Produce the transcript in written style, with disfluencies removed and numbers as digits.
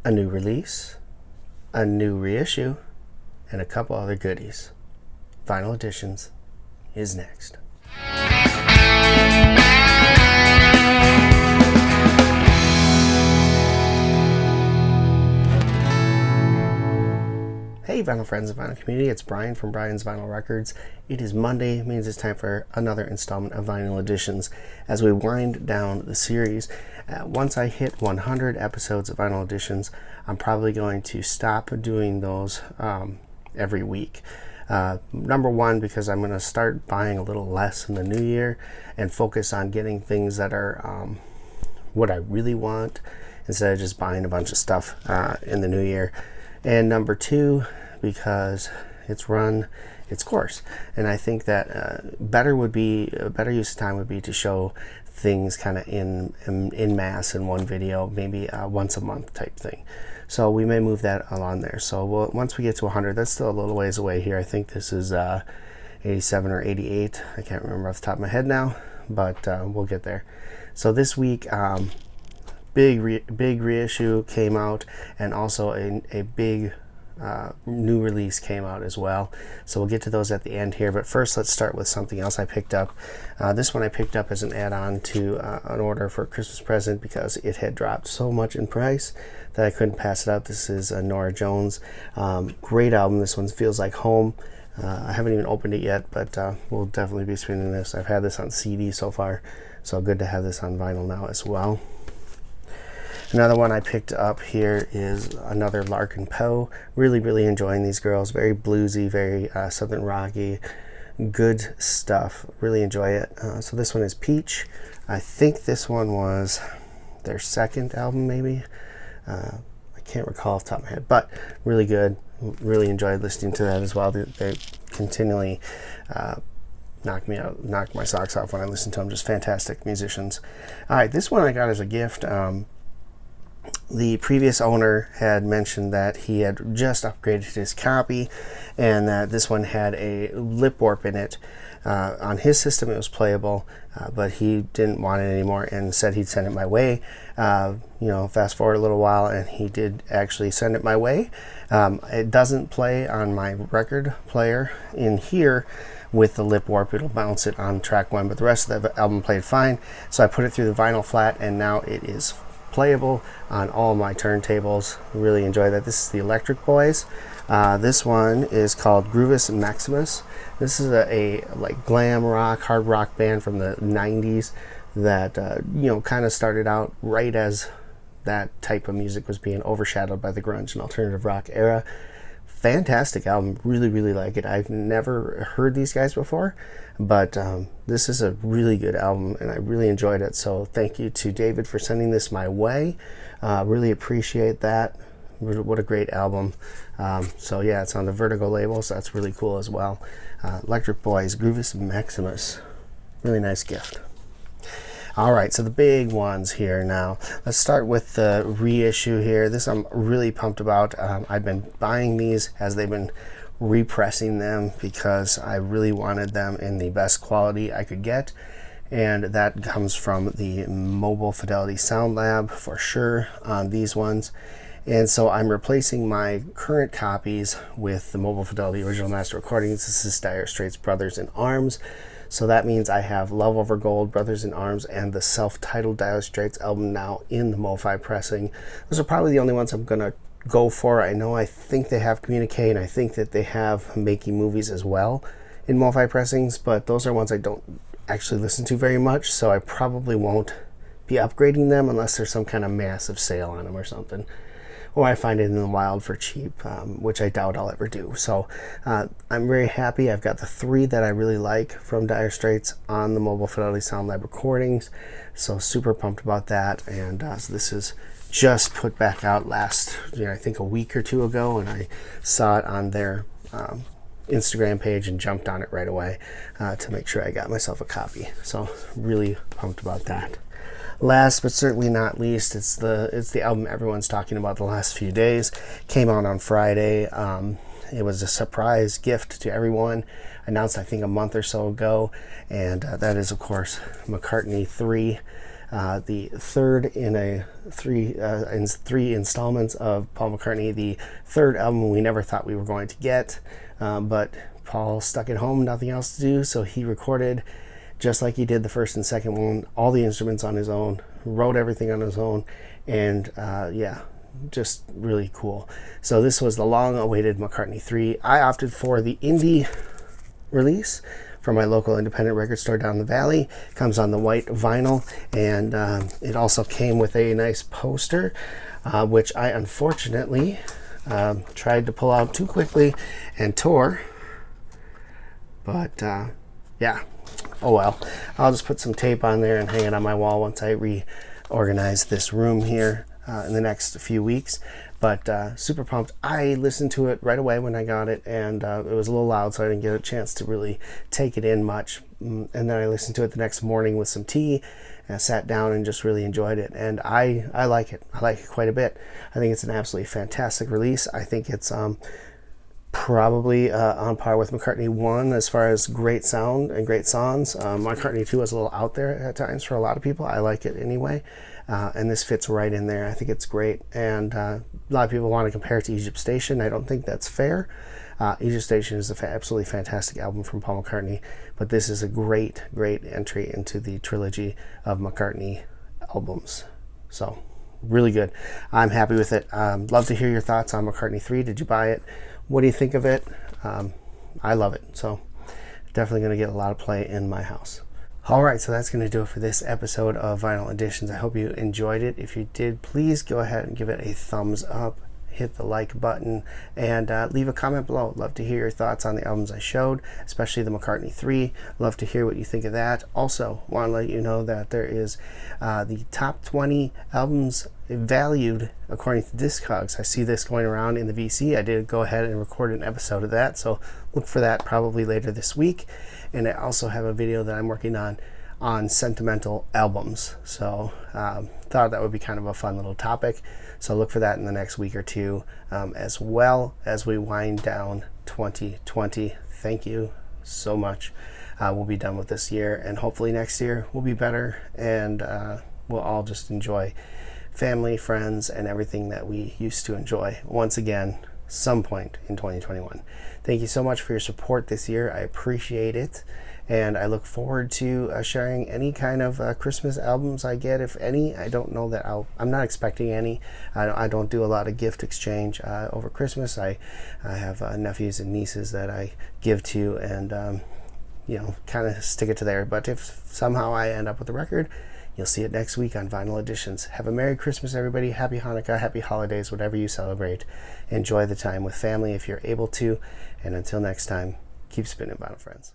a new release, a new reissue, and a couple other goodies. Vinyl Editions is next. Hey vinyl friends and vinyl community, it's Brian from Brian's Vinyl Records. It is Monday, means it's time for another installment of Vinyl Editions as we wind down the series. Once I hit 100 episodes of Vinyl Editions, I'm probably going to stop doing those every week. Number one, because I'm going to start buying a little less in the new year and focus on getting things that are what I really want instead of just buying a bunch of stuff in the new year. And number two, because it's run its course, and I think that a better use of time would be to show things kind of in mass in one video, maybe once a month type thing. So we may move that along there. So once we get to 100, that's still a little ways away here. I think this is 87 or 88. I can't remember off the top of my head now, but we'll get there. So this week, big reissue came out, and also a big new release came out as well. So we'll get to those at the end here, but first let's start with something else I picked up. This one I picked up as an add-on to an order for a Christmas present because it had dropped so much in price that I couldn't pass it up. This is Norah Jones. Great album. This one feels like home. I haven't even opened it yet, but we'll definitely be spinning this. I've had this on CD so far, so good to have this on vinyl now as well. Another one I picked up here is another Larkin Poe. Really enjoying these girls. Very bluesy, very southern rocky. Good stuff. Really enjoy it. So this one is Peach. I think this one was their second album, maybe. I can't recall off the top of my head, but really good. Really enjoyed listening to that as well. They continually knock my socks off when I listen to them. Just fantastic musicians. All right, this one I got as a gift. The previous owner had mentioned that he had just upgraded his copy and that this one had a lip warp in it. On his system it was playable, but he didn't want it anymore and said he'd send it my way. Fast forward a little while and he did actually send it my way. It doesn't play on my record player in here with the lip warp. It'll bounce it on track one, but the rest of the album played fine. So I put it through the vinyl flat and now it is playable on all my turntables. Really enjoy that. This is the Electric Boys. This one is called Groovis Maximus. This is a like glam rock, hard rock band from the 90s that kind of started out right as that type of music was being overshadowed by the grunge and alternative rock era. Fantastic album. Really like it. I've never heard these guys before, but this is a really good album and I really enjoyed it. So thank you to David for sending this my way. Really appreciate that. What a great album. So yeah, it's on the Vertigo label, so that's really cool as well. Electric Boys, Groovis Maximus. Really nice gift. All right, so the big ones here now. Let's start with the reissue here. This I'm really pumped about. I've been buying these as they've been repressing them because I really wanted them in the best quality I could get. And that comes from the Mobile Fidelity Sound Lab for sure on these ones. And so I'm replacing my current copies with the Mobile Fidelity Original Master Recordings. This is Dire Straits Brothers in Arms. So that means I have Love Over Gold, Brothers in Arms, and the self-titled Dire Straits album now in the MoFi pressing. Those are probably the only ones I'm going to go for. I think they have Communique, and I think that they have Making Movies as well in MoFi pressings, but those are ones I don't actually listen to very much, so I probably won't be upgrading them unless there's some kind of massive sale on them or something. Or I find it in the wild for cheap, which I doubt I'll ever do. So I'm very happy. I've got the 3 that I really like from Dire Straits on the Mobile Fidelity Sound Lab recordings. So super pumped about that. And so this is just put back out last, I think a week or 2 ago, and I saw it on their Instagram page and jumped on it right away to make sure I got myself a copy. So really pumped about that. Last but certainly not least, it's the album everyone's talking about the last few days. Came out on Friday. It was a surprise gift to everyone, announced I think a month or so ago, and that is of course McCartney III. the third in three installments of Paul McCartney, the third album we never thought we were going to get, but Paul stuck at home, nothing else to do, so he recorded, just like he did the first and second one, all the instruments on his own, wrote everything on his own, and yeah, just really cool. So this was the long-awaited McCartney III. I opted for the indie release from my local independent record store down the valley. Comes on the white vinyl, and it also came with a nice poster, which I unfortunately tried to pull out too quickly and tore. But yeah, oh well. I'll just put some tape on there and hang it on my wall once I reorganize this room here in the next few weeks. But super pumped. I listened to it right away when I got it, and it was a little loud, so I didn't get a chance to really take it in much. And then I listened to it the next morning with some tea, and I sat down and just really enjoyed it. And I like it. I like it quite a bit. I think it's an absolutely fantastic release. I think it's probably on par with McCartney 1 as far as great sound and great songs. McCartney 2 is a little out there at times for a lot of people. I like it anyway. And this fits right in there. I think it's great. And a lot of people want to compare it to Egypt Station. I don't think that's fair. Egypt Station is an absolutely fantastic album from Paul McCartney, but this is a great, great entry into the trilogy of McCartney albums. So, really good. I'm happy with it. Love to hear your thoughts on McCartney 3. Did you buy it? What do you think of it? I love it. So, definitely going to get a lot of play in my house. Alright, so that's going to do it for this episode of Vinyl Editions. I hope you enjoyed it. If you did, please go ahead and give it a thumbs up, hit the like button, and leave a comment below. Love to hear your thoughts on the albums I showed, especially the McCartney 3. Love to hear what you think of that. Also, want to let you know that there is the top 20 albums valued according to Discogs. I see this going around in the VC. I did go ahead and record an episode of that, so look for that probably later this week. And I also have a video that I'm working on sentimental albums. So thought that would be kind of a fun little topic. So look for that in the next week or two, as well as we wind down 2020. Thank you so much. We'll be done with this year, and hopefully next year will be better, and we'll all just enjoy family, friends, and everything that we used to enjoy once again some point in 2021. Thank you so much for your support this year. I appreciate it, and I look forward to sharing any kind of Christmas albums I get, if any. I don't know that I'm not expecting any. I don't do a lot of gift exchange over Christmas. I have nephews and nieces that I give to, and you know, kind of stick it to there. But if somehow I end up with a record, you'll see it next week on Vinyl Editions. Have a Merry Christmas, everybody. Happy Hanukkah, happy holidays, whatever you celebrate. Enjoy the time with family if you're able to. And until next time, keep spinning, vinyl friends.